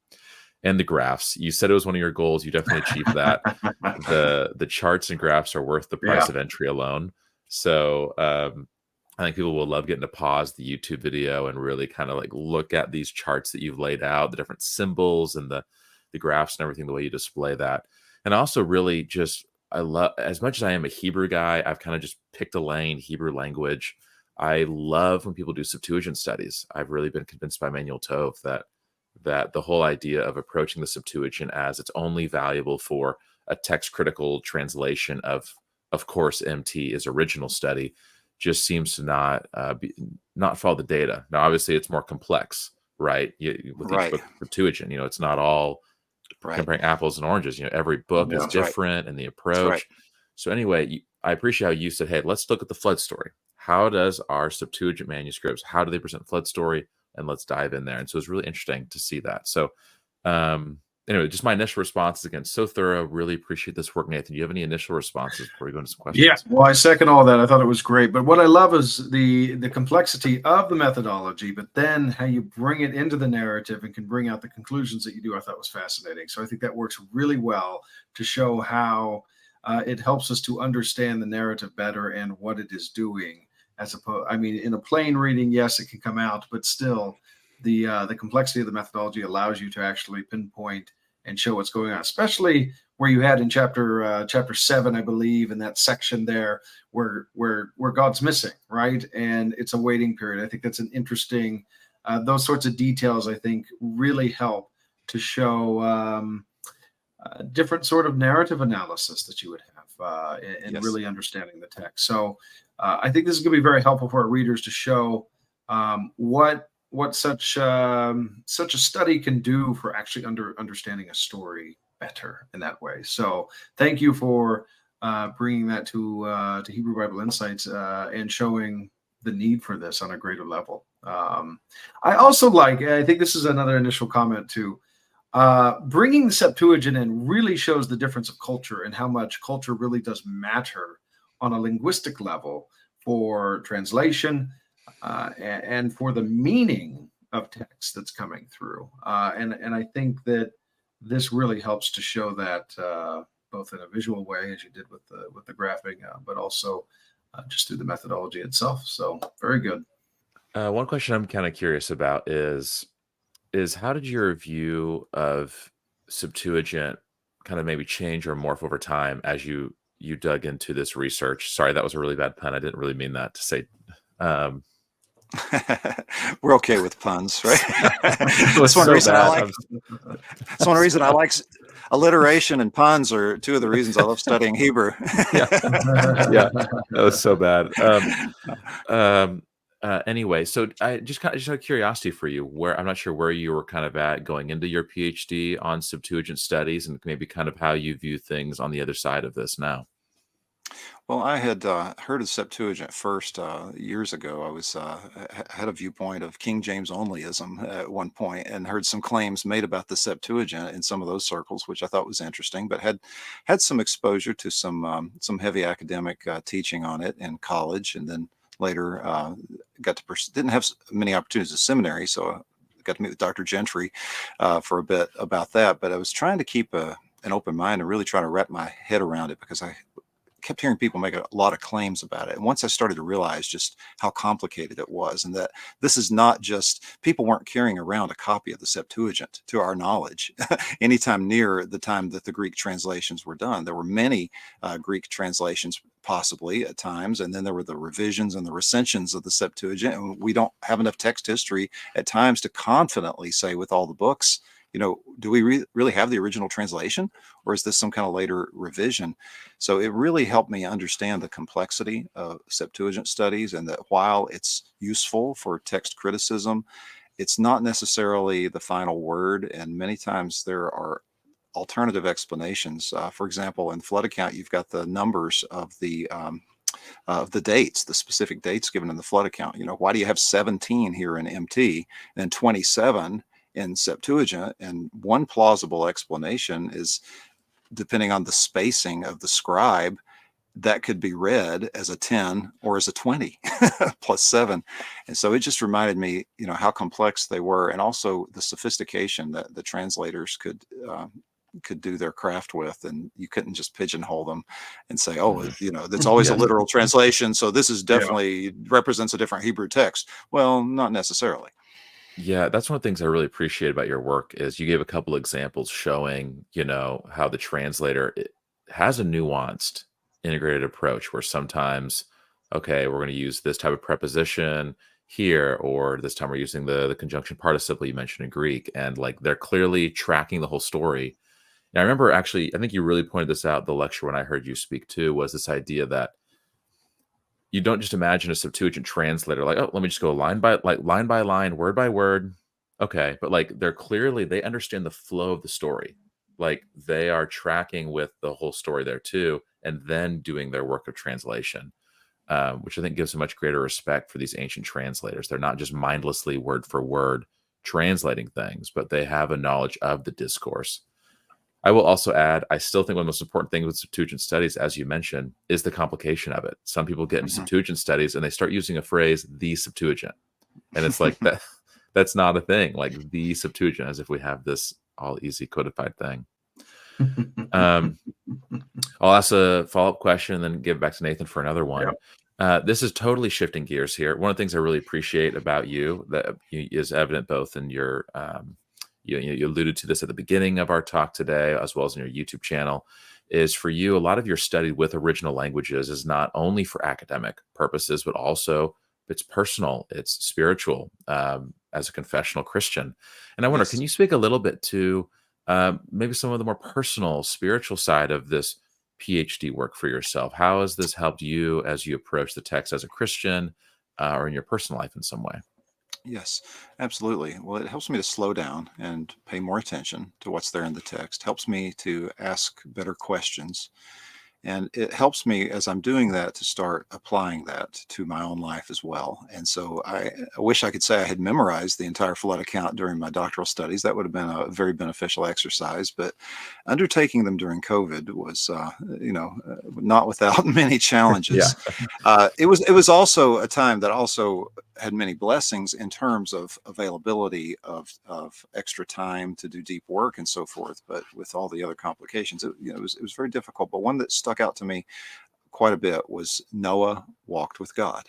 [SPEAKER 1] And the graphs, you said it was one of your goals. You definitely achieved that. The charts and graphs are worth the price of entry alone. So I think people will love getting to pause the YouTube video and really kind of like look at these charts that you've laid out, the different symbols and the graphs and everything, the way you display that. And also really just, I love, as much as I am a Hebrew guy, I've kind of just picked a lane, Hebrew language. I love when people do Septuagint studies. I've really been convinced by Manuel Tov that the whole idea of approaching the Septuagint as it's only valuable for a text critical translation of course, MT is original study, just seems to not follow the data. Now, obviously, it's more complex, right? With each book, Septuagint, it's not all comparing apples and oranges. Every book is different in the approach. So anyway, I appreciate how you said, hey, let's look at the flood story. How does our Septuagint manuscripts, how do they present flood story? And let's dive in there. And so it's really interesting to see that. So anyway, just my initial responses, again, so thorough. Really appreciate this work, Nathan. Do you have any initial responses before we go into some questions?
[SPEAKER 3] Yeah, well, I second all that. I thought it was great. But what I love is the complexity of the methodology, but then how you bring it into the narrative and can bring out the conclusions that you do, I thought was fascinating. So I think that works really well to show how it helps us to understand the narrative better and what it is doing. As opposed, I mean, in a plain reading, yes, it can come out, but still, the complexity of the methodology allows you to actually pinpoint and show what's going on. Especially where you had in chapter 7, I believe, in that section there where God's missing, right? And it's a waiting period. I think that's an interesting those sorts of details, I think, really help to show different sort of narrative analysis that you would have in
[SPEAKER 2] Yes.
[SPEAKER 3] really understanding the text. So I think this is going to be very helpful for our readers to show what such a study can do for actually understanding a story better in that way. So thank you for bringing that to Hebrew Bible Insights and showing the need for this on a greater level. I also I think this is another initial comment too. Bringing the Septuagint in really shows the difference of culture and how much culture really does matter on a linguistic level for translation and for the meaning of text that's coming through. And I think that this really helps to show that both in a visual way, as you did with the graphing, but also just through the methodology itself. So very good.
[SPEAKER 1] One question I'm kind of curious about is how did your view of Septuagint kind of maybe change or morph over time as you dug into this research? Sorry, that was a really bad pun. I didn't really mean that to say.
[SPEAKER 2] We're okay with puns, right?
[SPEAKER 1] That's one reason
[SPEAKER 2] I like alliteration, and puns are two of the reasons I love studying Hebrew.
[SPEAKER 1] Yeah, that was so bad. Anyway, so I just out of curiosity for you, where I'm not sure where you were kind of at going into your PhD on Septuagint studies, and maybe kind of how you view things on the other side of this now.
[SPEAKER 2] Well, I had heard of Septuagint first years ago. I was had a viewpoint of King James onlyism at one point, and heard some claims made about the Septuagint in some of those circles, which I thought was interesting. But had some exposure to some heavy academic teaching on it in college, and then later got to didn't have many opportunities at seminary, so got to meet with Dr. Gentry for a bit about that. But I was trying to keep an open mind and really try to wrap my head around it, because I kept hearing people make a lot of claims about it. And once I started to realize just how complicated it was, and that this is not just, people weren't carrying around a copy of the Septuagint, to our knowledge, anytime near the time that the Greek translations were done. There were many Greek translations possibly at times, and then there were the revisions and the recensions of the Septuagint. And we don't have enough text history at times to confidently say with all the books, do we really have the original translation, or is this some kind of later revision? So it really helped me understand the complexity of Septuagint studies, and that while it's useful for text criticism, it's not necessarily the final word. And many times there are alternative explanations. For example, in flood account, you've got the numbers of the dates, the specific dates given in the flood account. Why do you have 17 here in MT and 27 in Septuagint? And one plausible explanation is, depending on the spacing of the scribe, that could be read as a 10 or as a 20 plus 7. And so it just reminded me, how complex they were, and also the sophistication that the translators could do their craft with. And you couldn't just pigeonhole them and say, oh, that's always a literal translation, so this is definitely represents a different Hebrew text. Well, not necessarily.
[SPEAKER 1] Yeah, that's one of the things I really appreciate about your work is you gave a couple examples showing, how the translator has a nuanced integrated approach where sometimes, okay, we're going to use this type of preposition here, or this time we're using the conjunction participle you mentioned in Greek, and they're clearly tracking the whole story. And I remember actually, I think you really pointed this out the lecture when I heard you speak too, was this idea that you don't just imagine a Septuagint translator oh, let me just go line by line, word by word. Okay. But they understand the flow of the story. They are tracking with the whole story there too, and then doing their work of translation, which I think gives a much greater respect for these ancient translators. They're not just mindlessly word for word translating things, but they have a knowledge of the discourse. I will also add, I still think one of the most important things with Septuagint studies, as you mentioned, is the complication of it. Some people get into Septuagint studies and they start using a phrase, the Septuagint. And it's that's not a thing, the Septuagint, as if we have this all easy codified thing. I'll ask a follow-up question and then give it back to Nathan for another one. This is totally shifting gears here. One of the things I really appreciate about you that is evident both in your you alluded to this at the beginning of our talk today, as well as in your YouTube channel, is for you, a lot of your study with original languages is not only for academic purposes, but also it's personal, it's spiritual. as a confessional Christian. And I wonder,
[SPEAKER 2] Yes.
[SPEAKER 1] can you speak a little bit to maybe some of the more personal, spiritual side of this PhD work for yourself? How has this helped you as you approach the text as a Christian or in your personal life in some way?
[SPEAKER 2] Yes, absolutely. Well, it helps me to slow down and pay more attention to what's there in the text. Helps me to ask better questions. And it helps me as I'm doing that to start applying that to my own life as well. And so I wish I could say I had memorized the entire flood account during my doctoral studies. That would have been a very beneficial exercise. But undertaking them during COVID was, not without many
[SPEAKER 1] Yeah.
[SPEAKER 2] challenges. It was also a time that also had many blessings in terms of availability of extra time to do deep work and so forth. But with all the other complications, it was very difficult. But one that stuck out to me quite a bit was Noah walked with God.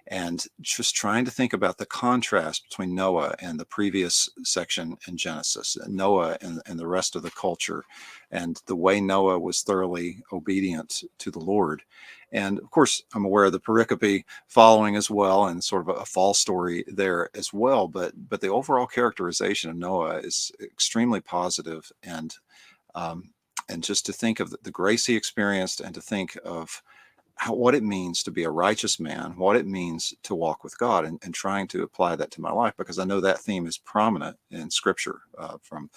[SPEAKER 2] And just trying to think about the contrast between Noah and the previous section in Genesis, and Noah and the rest of the culture, and the way Noah was thoroughly obedient to the Lord. And of course, I'm aware of the pericope following as well, and sort of a false story there as well. But the overall characterization of Noah is extremely positive, and just to think of the grace he experienced, and to think of what it means to be a righteous man, what it means to walk with God, and trying to apply that to my life, because I know that theme is prominent in Scripture, from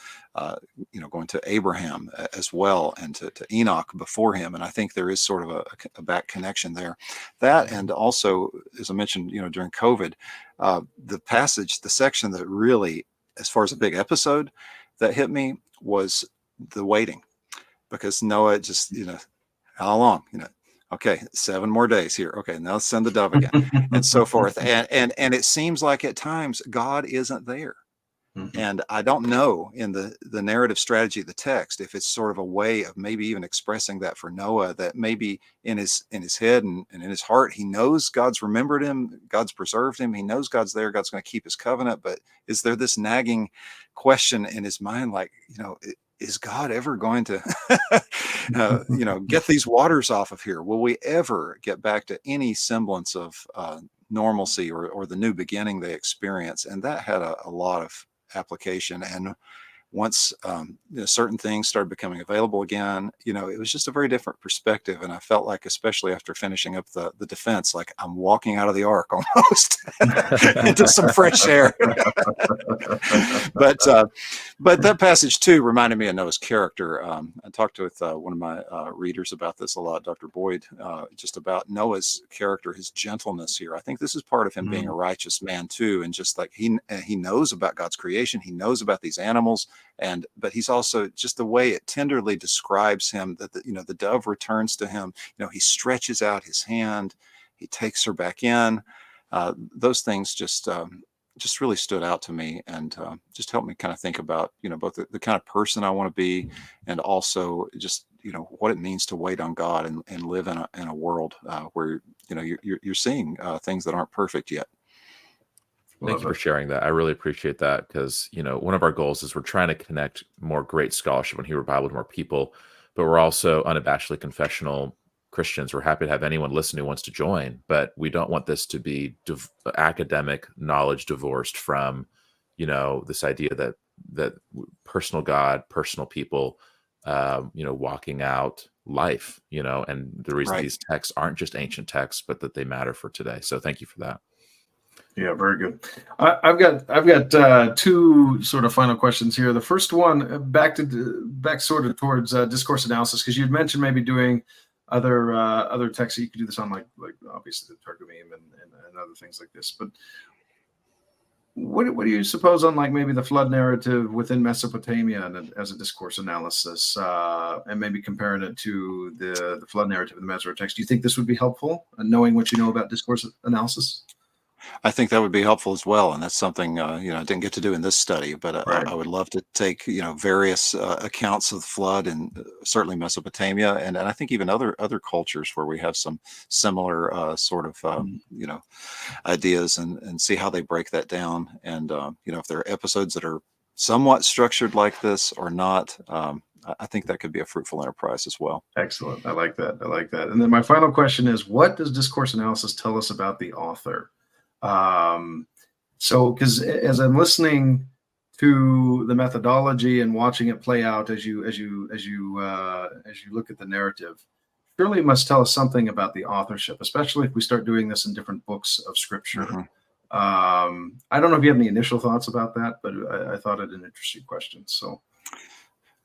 [SPEAKER 2] going to Abraham as well, and to Enoch before him, and I think there is sort of a back connection there. That, and also, as I mentioned, during COVID, the section that really, as far as a big episode that hit me, was the waiting, because Noah just, how long, okay, 7 more days here. Okay, now let's send the dove again, and so forth. And it seems like at times God isn't there.
[SPEAKER 3] Mhm.
[SPEAKER 2] And I don't know in the narrative strategy of the text if it's sort of a way of maybe even expressing that for Noah, that maybe in his head and in his heart, he knows God's remembered him, God's preserved him, he knows God's there, God's going to keep his covenant. But is there this nagging question in his mind, like, is God ever going to, get these waters off of here? Will we ever get back to any semblance of normalcy, or the new beginning they experience? And that had a lot of application. And once certain things started becoming available again, it was just a very different perspective. And I felt like, especially after finishing up the defense, like I'm walking out of the ark almost into some fresh air. but that passage too reminded me of Noah's character. I talked with one of my readers about this a lot, Dr. Boyd, just about Noah's character, his gentleness here. I think this is part of him being a righteous man too, and just like he knows about God's creation, he knows about these animals, but he's also, just the way it tenderly describes him, that the dove returns to him, he stretches out his hand, he takes her back in. Those things just really stood out to me, and just helped me kind of think about both the kind of person I want to be, and also just what it means to wait on God, and live in a world where you're seeing things that aren't perfect yet.
[SPEAKER 1] Thank you for sharing that. I really appreciate that, because, one of our goals is we're trying to connect more great scholarship and Hebrew Bible to more people, but we're also unabashedly confessional Christians. We're happy to have anyone listen who wants to join, but we don't want this to be academic knowledge divorced from, this idea that personal God, personal people, walking out life, and the reason
[SPEAKER 2] Right.
[SPEAKER 1] these texts aren't just ancient texts, but that they matter for today. So thank you for that.
[SPEAKER 3] Yeah, very good. I've got two sort of final questions here. The first one, back sort of towards discourse analysis, because you'd mentioned maybe doing other texts that you could do this on, like obviously the Targumim and other things like this. But what do you suppose on, like, maybe the flood narrative within Mesopotamia and as a discourse analysis, and maybe comparing it to the flood narrative in the Masoretic text? Do you think this would be helpful, knowing what you know about discourse analysis?
[SPEAKER 2] I think that would be helpful as well, and that's something I didn't get to do in this study, but
[SPEAKER 3] Right.
[SPEAKER 2] I would love to take various accounts of the flood, and certainly Mesopotamia, and I think even other cultures where we have some similar sort of ideas, and see how they break that down, and if there are episodes that are somewhat structured like this or not. I think that could be a fruitful enterprise as well.
[SPEAKER 3] Excellent. I like that. And then my final question is, what does discourse analysis tell us about the author? So, because as I'm listening to the methodology and watching it play out as you look at the narrative, surely it must tell us something about the authorship, especially if we start doing this in different books of scripture.
[SPEAKER 2] Mhm.
[SPEAKER 3] I don't know if you have any initial thoughts about that, but I thought it an interesting question. So,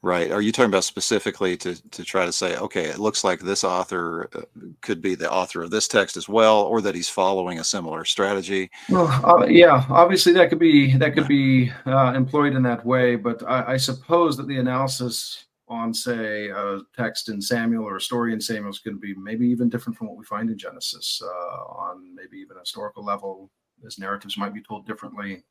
[SPEAKER 2] Right. Are you talking about specifically to try to say, okay, it looks like this author could be the author of this text as well, or that he's following a similar strategy?
[SPEAKER 3] well, yeah, obviously that could be employed in that way, but I suppose that the analysis on, say, a text in Samuel or a story in Samuel is going to be maybe even different from what we find in Genesis, on maybe even a historical level, as narratives might be told differently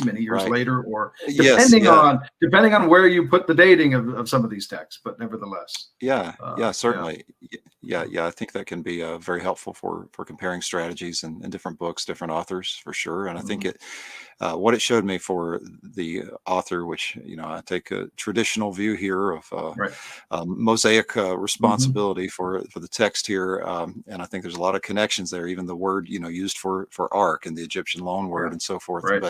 [SPEAKER 3] many years
[SPEAKER 2] Right.
[SPEAKER 3] later, or
[SPEAKER 2] Yes. Yeah.
[SPEAKER 3] depending on where you put the dating of some of these texts. But nevertheless,
[SPEAKER 2] Yeah, yeah,
[SPEAKER 3] yeah,
[SPEAKER 2] certainly. Yeah. I think that can be very helpful for comparing strategies in different books, different authors, for sure. And I think
[SPEAKER 3] mhm,
[SPEAKER 2] what it showed me for the author, which I take a traditional view here of
[SPEAKER 3] right,
[SPEAKER 2] Mosaic
[SPEAKER 3] hmm,
[SPEAKER 2] responsibility for the text here, and I think there's a lot of connections there. Even the word used for ark and the Egyptian loan
[SPEAKER 3] yeah,
[SPEAKER 2] word and so forth.
[SPEAKER 3] right,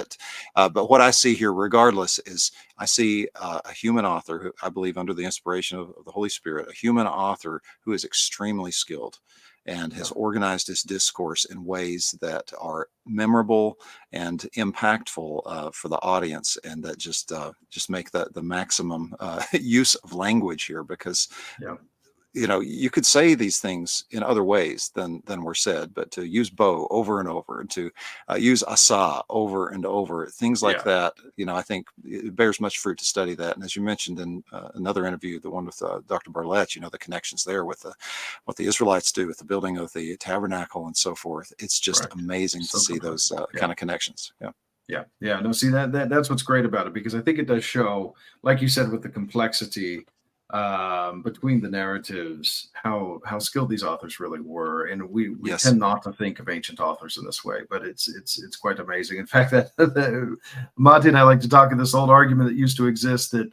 [SPEAKER 2] But what I see here, regardless, is I see a human author who I believe, under the inspiration of the Holy Spirit, a human author who is extremely skilled and
[SPEAKER 3] yeah,
[SPEAKER 2] has organized his discourse in ways that are memorable and impactful for the audience, and that just make the maximum use of language here, because
[SPEAKER 3] yeah,
[SPEAKER 2] you could say these things in other ways than were said, but to use bow over and over, and to use asa over and over, things like
[SPEAKER 3] yeah.
[SPEAKER 2] that, I think it bears much fruit to study that. And as you mentioned in another interview, the one with Dr. Barlett, the connections there with what the Israelites do with the building of the tabernacle and so forth. It's just
[SPEAKER 3] Correct.
[SPEAKER 2] amazing to
[SPEAKER 3] So
[SPEAKER 2] see
[SPEAKER 3] complex.
[SPEAKER 2] those
[SPEAKER 3] Yeah.
[SPEAKER 2] kind of connections. Yeah.
[SPEAKER 3] Yeah. Yeah. No, see that's what's great about it, because I think it does show, like you said, with the complexity between the narratives, how skilled these authors really were. And we
[SPEAKER 2] Yes.
[SPEAKER 3] tend not to think of ancient authors in this way, but it's quite amazing. In fact, that Monty and I like to talk in this old argument that used to exist that,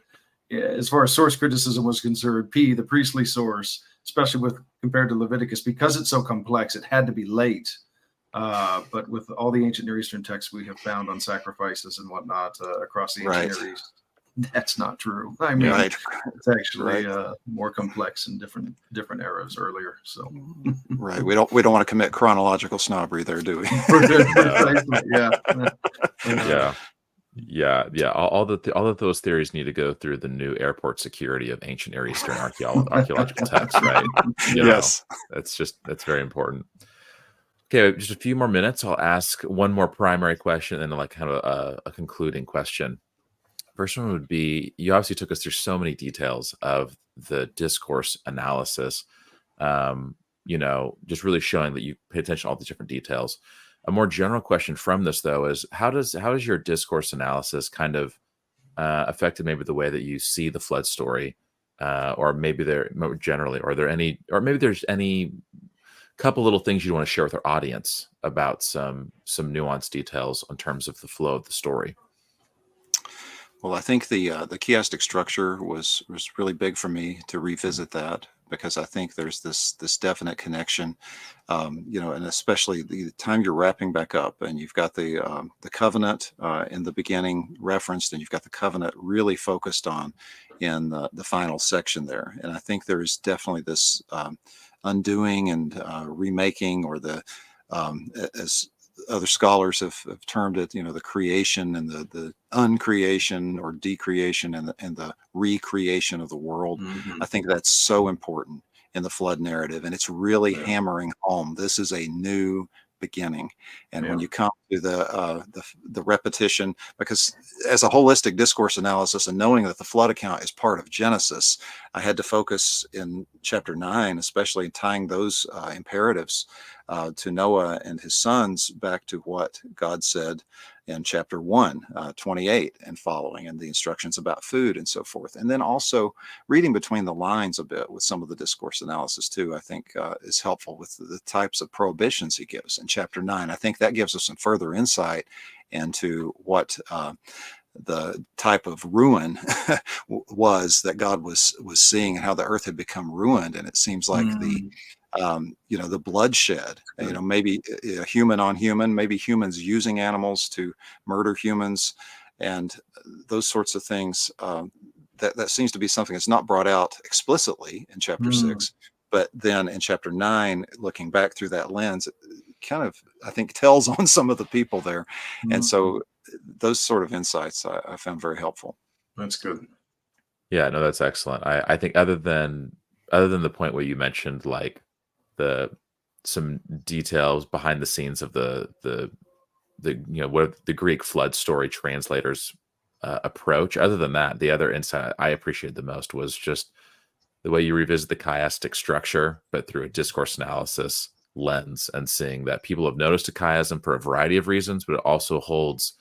[SPEAKER 3] as far as source criticism was concerned, the priestly source, especially with compared to Leviticus, because it's so complex, it had to be late. But with all the ancient Near Eastern texts we have found on sacrifices and whatnot across the ancient
[SPEAKER 2] Right.
[SPEAKER 3] Near East, that's not true. I mean,
[SPEAKER 2] Right.
[SPEAKER 3] it's actually
[SPEAKER 2] Right.
[SPEAKER 3] more complex in different eras earlier. So
[SPEAKER 2] Right. We don't want to commit chronological snobbery there, do we?
[SPEAKER 1] Yeah,
[SPEAKER 3] precisely, yeah. Uh,
[SPEAKER 1] yeah, yeah. All of those theories need to go through the new airport security of ancient Near Eastern archaeological texts, right? You know,
[SPEAKER 2] Yes.
[SPEAKER 1] that's very important. Okay, just a few more minutes. I'll ask one more primary question and then like kind of a concluding question. First one would be, you obviously took us through so many details of the discourse analysis, just really showing that you pay attention to all the different details. A more general question from this, though, is how does your discourse analysis kind of affected maybe the way that you see the flood story, or maybe there more generally, or maybe there's any couple little things you want to share with our audience about some nuanced details in terms of the flow of the story.
[SPEAKER 2] Well, I think the chiastic structure was really big for me to revisit that, because I think there's this definite connection, and especially the time you're wrapping back up, and you've got the covenant in the beginning referenced, and you've got the covenant really focused on in the final section there. And I think there's definitely this undoing and remaking, or as other scholars have termed it, the creation and the uncreation or decreation, and the recreation of the world. I
[SPEAKER 3] mhm,
[SPEAKER 2] think that's so important in the flood narrative, and it's really
[SPEAKER 3] yeah,
[SPEAKER 2] hammering home this is a new beginning. And when
[SPEAKER 3] yeah,
[SPEAKER 2] you come to the repetition, because as a holistic discourse analysis, and knowing that the flood account is part of Genesis, I had to focus in chapter 9, especially tying those imperatives to Noah and his sons back to what God said in chapter 1, 28 and following, and the instructions about food and so forth. And then also reading between the lines a bit with some of the discourse analysis too, I think is helpful with the types of prohibitions he gives in chapter 9. I think that gives us some further insight into what the type of ruin was that God was seeing, and how the earth had become ruined. And it seems like the bloodshed, maybe human on human, maybe humans using animals to murder humans, and those sorts of things. That seems to be something that's not brought out explicitly in chapter 6, but then in chapter 9, looking back through that lens, it kind of, I think, tells on some of the people there. And so those sort of insights I found very helpful.
[SPEAKER 3] That's good.
[SPEAKER 1] Yeah, no, that's excellent. I think other than the point where you mentioned like some details behind the scenes of the what the Greek flood story translators approach. Other than that, the other insight I appreciated the most was just the way you revisit the chiastic structure, but through a discourse analysis lens, and seeing that people have noticed a chiasm for a variety of reasons, but it also holds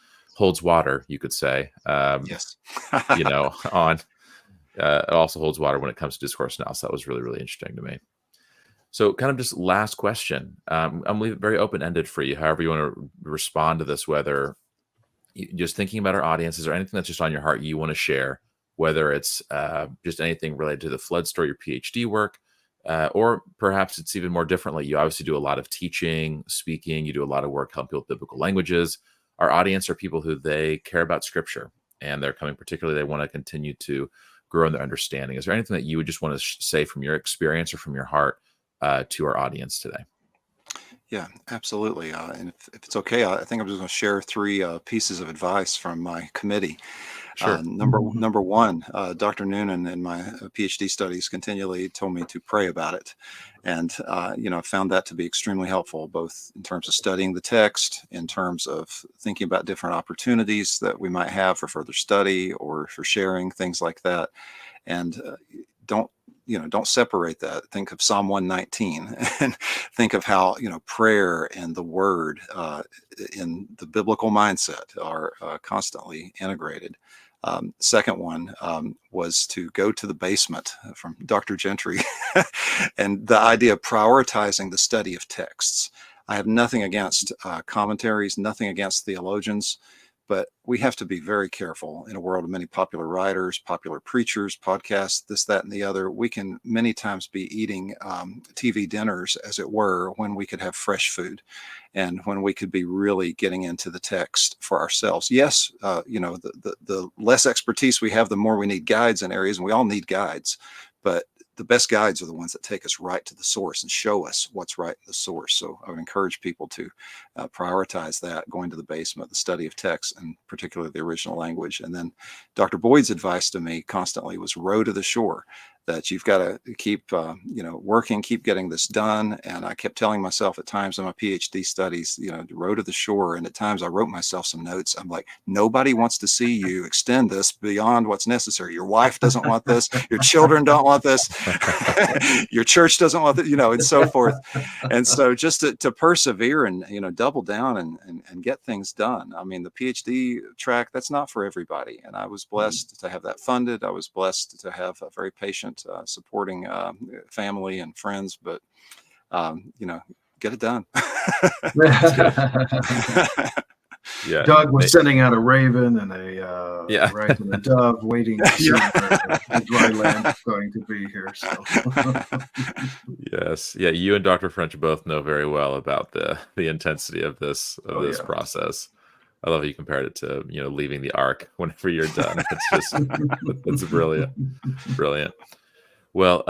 [SPEAKER 1] water, you could say.
[SPEAKER 2] Yes.
[SPEAKER 1] On it also holds water when it comes to discourse analysis. That was really, really interesting to me. So kind of just last question. I'm leaving it very open-ended for you, however you want to respond to this, whether just thinking about our audience, is there anything that's just on your heart you want to share, whether it's just anything related to the flood story, your PhD work, or perhaps it's even more differently. You obviously do a lot of teaching, speaking, you do a lot of work helping people with biblical languages. Our audience are people who they care about scripture, and they're coming particularly, they want to continue to grow in their understanding. Is there anything that you would just want to say from your experience or from your heart to our audience today?
[SPEAKER 2] Yeah, absolutely. And if it's okay, I think I'm just going to share 3 pieces of advice from my committee.
[SPEAKER 1] Sure.
[SPEAKER 2] Number one, Dr. Noonan in my PhD studies continually told me to pray about it. And, I found that to be extremely helpful, both in terms of studying the text, in terms of thinking about different opportunities that we might have for further study or for sharing, things like that. And don't separate that. Think of Psalm 119 and think of how, prayer and the word in the biblical mindset are constantly integrated. Second one was to go to the basement from Dr. Gentry and the idea of prioritizing the study of texts. I have nothing against commentaries, nothing against theologians, but we have to be very careful in a world of many popular writers, popular preachers, podcasts, this, that, and the other. We can many times be eating TV dinners, as it were, when we could have fresh food and when we could be really getting into the text for ourselves. Yes, the less expertise we have, the more we need guides in areas, and we all need guides. But the best guides are the ones that take us right to the source and show us what's right in the source. So I would encourage people to prioritize that, going to the basement, the study of text, and particularly the original language. And then Dr. Boyd's advice to me constantly was row to the shore, that you've got to keep, working, keep getting this done. And I kept telling myself at times in my PhD studies, row to the shore. And at times I wrote myself some notes. I'm like, nobody wants to see you extend this beyond what's necessary. Your wife doesn't want this. Your children don't want this. Your church doesn't want it, and so forth. And so just to persevere and, double down and get things done. I mean, the PhD track, that's not for everybody. And I was blessed to have that funded. I was blessed to have a very patient, supporting family and friends, but, get it done.
[SPEAKER 1] Yeah,
[SPEAKER 3] Doug was sending out a raven and a right, and a dove waiting to see the dry land is going to be here. So.
[SPEAKER 1] Yes, yeah, you and Dr. French both know very well about the intensity of this process. I love how you compared it to leaving the ark whenever you're done. It's just it's brilliant. Well,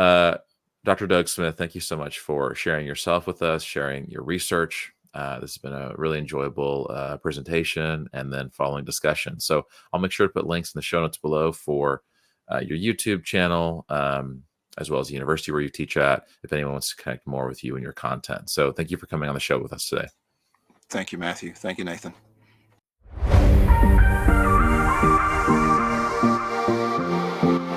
[SPEAKER 1] Dr. Doug Smith, thank you so much for sharing yourself with us, sharing your research. This has been a really enjoyable presentation and then following discussion. So I'll make sure to put links in the show notes below for your YouTube channel, as well as the university where you teach at, if anyone wants to connect more with you and your content. So thank you for coming on the show with us today.
[SPEAKER 2] Thank you, Matthew. Thank you, Nathan.